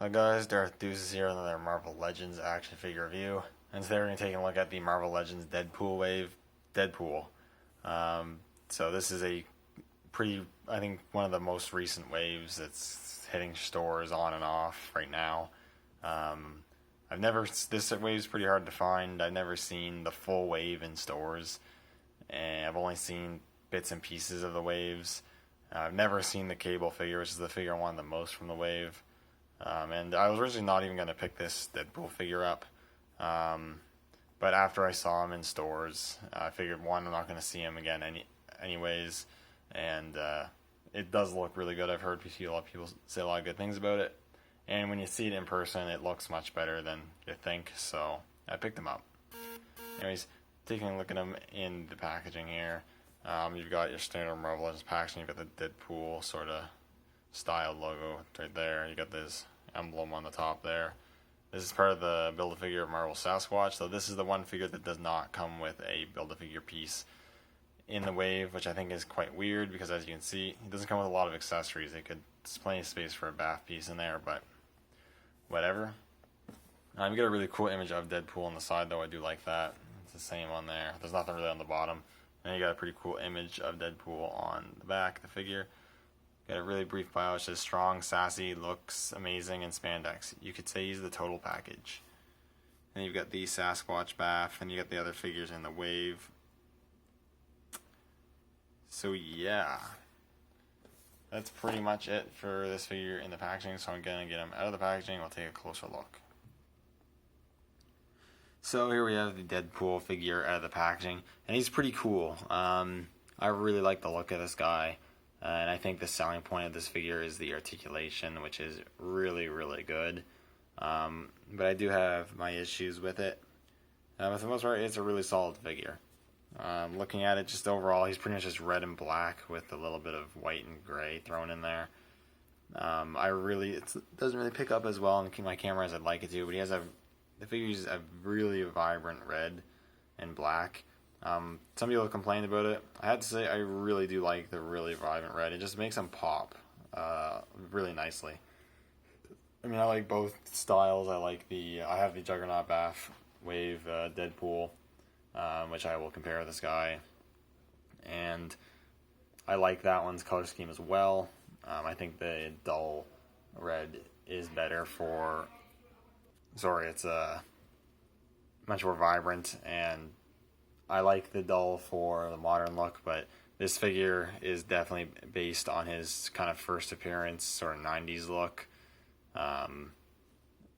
Hi guys, Darth Deuces here with another Marvel Legends action figure review. And today we're going to take a look at the Marvel Legends Deadpool wave, Deadpool. So this is a I think one of the most recent waves that's hitting stores on and off right now. This wave's pretty hard to find. I've never seen the full wave in stores. And I've only seen bits and pieces of the waves. I've never seen the Cable figure, which is the figure I wanted the most from the wave. And I was originally not even going to pick this Deadpool figure up. But after I saw him in stores, I figured, one, I'm not going to see him again anyways. And it does look really good. I've heard a lot of people say a lot of good things about it. And when you see it in person, it looks much better than you think. So I picked him up. Anyways, taking a look at him in the packaging here. You've got your standard Marvel Legends packaging. You've got the Deadpool sort of style logo right there. You got this emblem on the top there. This is part of the Build-A-Figure of Marvel Sasquatch. So this is the one figure that does not come with a Build-A-Figure piece in the wave, which I think is quite weird because, as you can see, it doesn't come with a lot of accessories. There's plenty of space for a BAF piece in there, but whatever. You get a really cool image of Deadpool on the side, though. I do like that. It's the same on there. There's nothing really on the bottom. And you got a pretty cool image of Deadpool on the back of the figure. Got a really brief bio, which says strong, sassy, looks amazing, and spandex. You could say he's the total package. And you've got the Sasquatch BAF, and you got the other figures in the wave. So yeah, that's pretty much it for this figure in the packaging. So I'm gonna get him out of the packaging. We'll take a closer look. So here we have the Deadpool figure out of the packaging, and he's pretty cool. I really like the look of this guy. And I think the selling point of this figure is the articulation, which is really, really good. But I do have my issues with it. But for the most part, it's a really solid figure. Looking at it just overall, he's pretty much just red and black with a little bit of white and gray thrown in there. It doesn't really pick up as well on my camera as I'd like it to, but the figure uses a really vibrant red and black. Some people have complained about it. I have to say, I really do like the really vibrant red. It just makes them pop really nicely. I mean, I like both styles. I have the Juggernaut BAF Wave Deadpool, which I will compare with this guy. And I like that one's color scheme as well. I think the dull red is better it's much more vibrant, and I like the dull for the modern look, but this figure is definitely based on his kind of first appearance, sort of 90s look.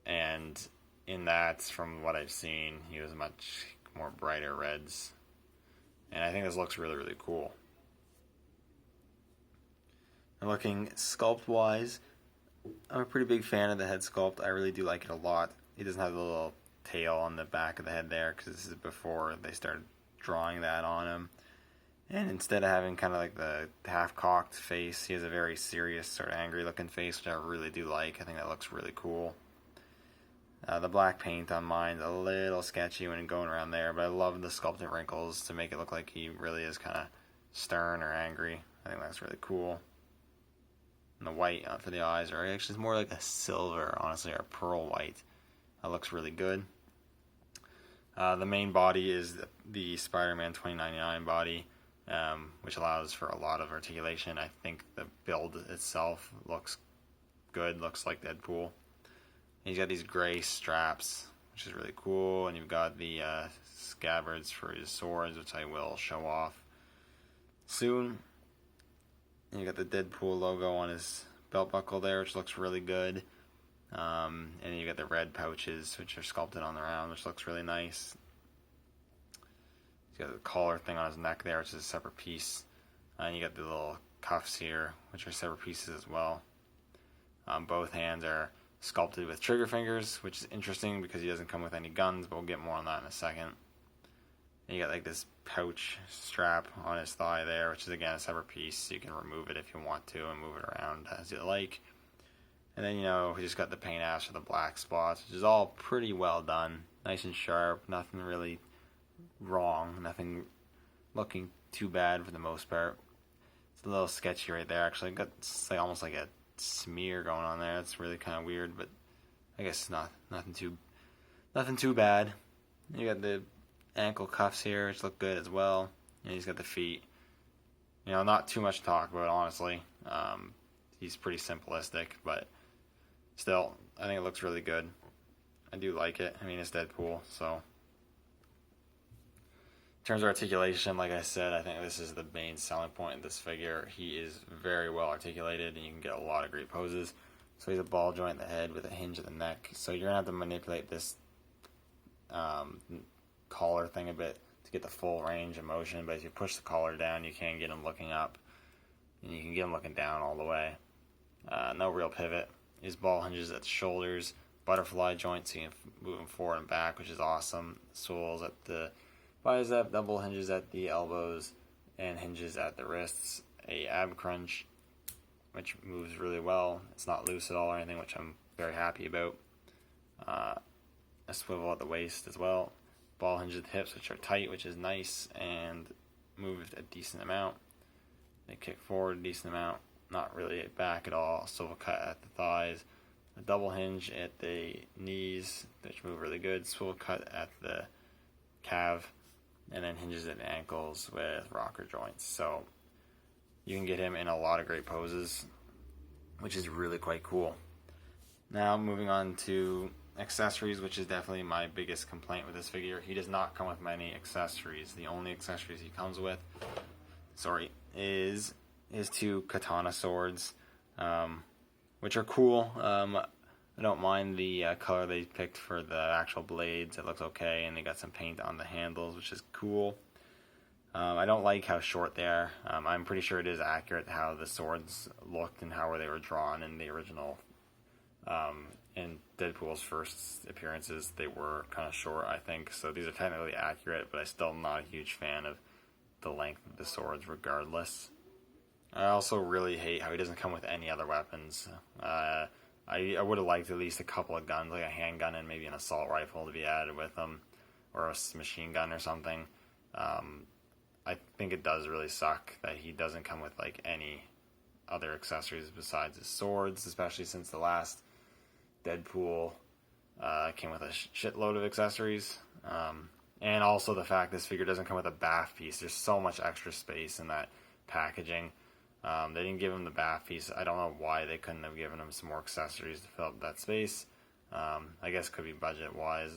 And in that, from what I've seen, he was much more brighter reds. And I think this looks really, really cool. And looking sculpt-wise, I'm a pretty big fan of the head sculpt. I really do like it a lot. He doesn't have the little tail on the back of the head there, because this is before they started drawing that on him. And instead of having kind of like the half-cocked face, he has a very serious, sort of angry-looking face, which I really do like. I think that looks really cool. The black paint on mine's a little sketchy when going around there, but I love the sculpted wrinkles to make it look like he really is kind of stern or angry. I think that's really cool. And the white for the eyes are actually more like a silver, honestly, or a pearl white. That looks really good. The main body is the Spider-Man 2099 body, which allows for a lot of articulation. I think the build itself looks good, looks like Deadpool. He's got these gray straps, which is really cool, and you've got the scabbards for his swords, which I will show off soon. And you got the Deadpool logo on his belt buckle there, which looks really good. And then you got the red pouches, which are sculpted on the round, which looks really nice. He's got the collar thing on his neck there, which is a separate piece. And you got the little cuffs here, which are separate pieces as well. Both hands are sculpted with trigger fingers, which is interesting because he doesn't come with any guns, but we'll get more on that in a second. And you got like this pouch strap on his thigh there, which is again a separate piece, so you can remove it if you want to and move it around as you like. And then, we just got the paint ash for the black spots, which is all pretty well done. Nice and sharp, nothing really wrong, nothing looking too bad for the most part. It's a little sketchy right there, actually. Got almost like a smear going on there. It's really kind of weird, but I guess nothing too bad. You got the ankle cuffs here, which look good as well. And he's got the feet. Not too much to talk about, honestly. He's pretty simplistic, but still, I think it looks really good. I do like it. I mean, it's Deadpool, so. In terms of articulation, like I said, I think this is the main selling point of this figure. He is very well articulated, and you can get a lot of great poses. So he's a ball joint in the head with a hinge at the neck. So you're going to have to manipulate this collar thing a bit to get the full range of motion. But if you push the collar down, you can get him looking up. And you can get him looking down all the way. No real pivot. His ball hinges at the shoulders. Butterfly joints, so you can move him forward and back, which is awesome. Swivels at the bicep, double hinges at the elbows, and hinges at the wrists. A ab crunch, which moves really well. It's not loose at all or anything, which I'm very happy about. A swivel at the waist as well. Ball hinges at the hips, which are tight, which is nice, and moved a decent amount. They kick forward a decent amount, not really back at all. Swivel cut at the thighs. A double hinge at the knees, which move really good. Swivel cut at the calf, and then hinges at the ankles with rocker joints. So you can get him in a lot of great poses, which is really quite cool. Now moving on to accessories, which is definitely my biggest complaint with this figure. He does not come with many accessories. The only accessories he comes with, is his two katana swords, which are cool. I don't mind the color they picked for the actual blades. It looks okay, and they got some paint on the handles, which is cool. I don't like how short they are. I'm pretty sure it is accurate how the swords looked and how they were drawn in the original. In Deadpool's first appearances, they were kind of short, I think. So these are technically accurate, but I'm still not a huge fan of the length of the swords regardless. I also really hate how he doesn't come with any other weapons. I would have liked at least a couple of guns, like a handgun and maybe an assault rifle to be added with them, or a machine gun or something. I think it does really suck that he doesn't come with like any other accessories besides his swords, especially since the last Deadpool came with a shitload of accessories. And also the fact this figure doesn't come with a BAF piece. There's so much extra space in that packaging. They didn't give him the BAF piece. I don't know why they couldn't have given him some more accessories to fill up that space. I guess it could be budget-wise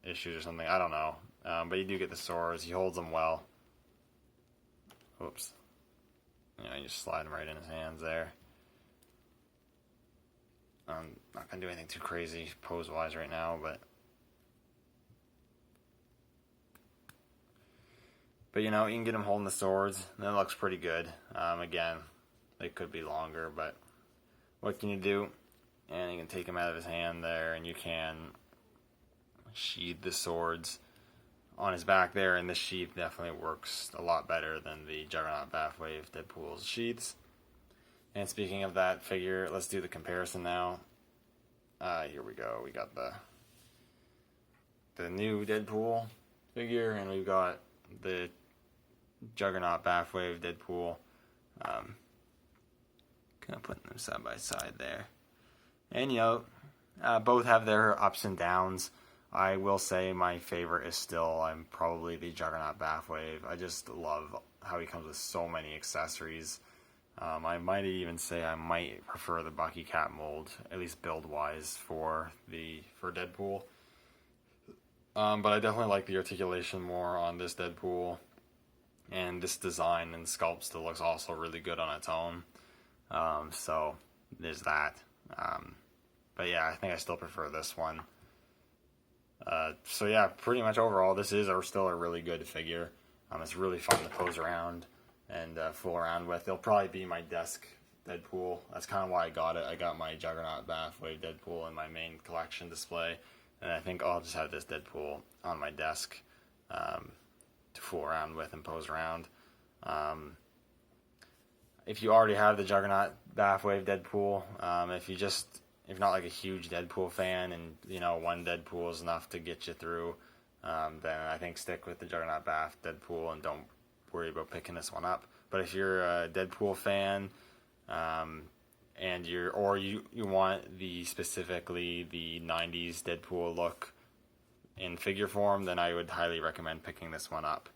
issues or something. I don't know. But you do get the swords. He holds them well. Oops. You just slide them right in his hands there. I'm not going to do anything too crazy pose-wise right now, but you can get him holding the swords, and it looks pretty good. Again, they could be longer, but what can you do? And you can take him out of his hand there, and you can sheath the swords on his back there, and this sheath definitely works a lot better than the Juggernaut BAF Wave Deadpool's sheaths. And speaking of that figure, let's do the comparison now. Here we go. We got the new Deadpool figure, and we've got the Juggernaut BAF Wave Deadpool. Kind of putting them side by side there. And both have their ups and downs. I will say my favorite is still probably the Juggernaut BAF Wave. I just love how he comes with so many accessories. I might even say I might prefer the Bucky Cap mold, at least build-wise, for Deadpool. But I definitely like the articulation more on this Deadpool. And this design and sculpt still looks also really good on its own. So there's that. But yeah, I think I still prefer this one. So yeah, pretty much overall, this is still a really good figure. It's really fun to pose around and fool around with. It'll probably be my desk Deadpool. That's kind of why I got it. I got my Juggernaut BAF Wave Deadpool in my main collection display, and I think I'll just have this Deadpool on my desk to fool around with and pose around. If you already have the Juggernaut BAF Wave Deadpool, if you're not like a huge Deadpool fan and one Deadpool is enough to get you through, then I think stick with the Juggernaut BAF Deadpool and don't worry about picking this one up. But if you're a Deadpool fan and you want specifically the 90s Deadpool look in figure form, then I would highly recommend picking this one up.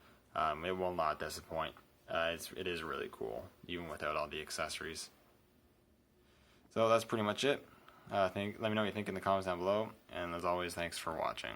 It will not disappoint. It is really cool, even without all the accessories. So that's pretty much it. Let me know what you think in the comments down below, and as always, thanks for watching.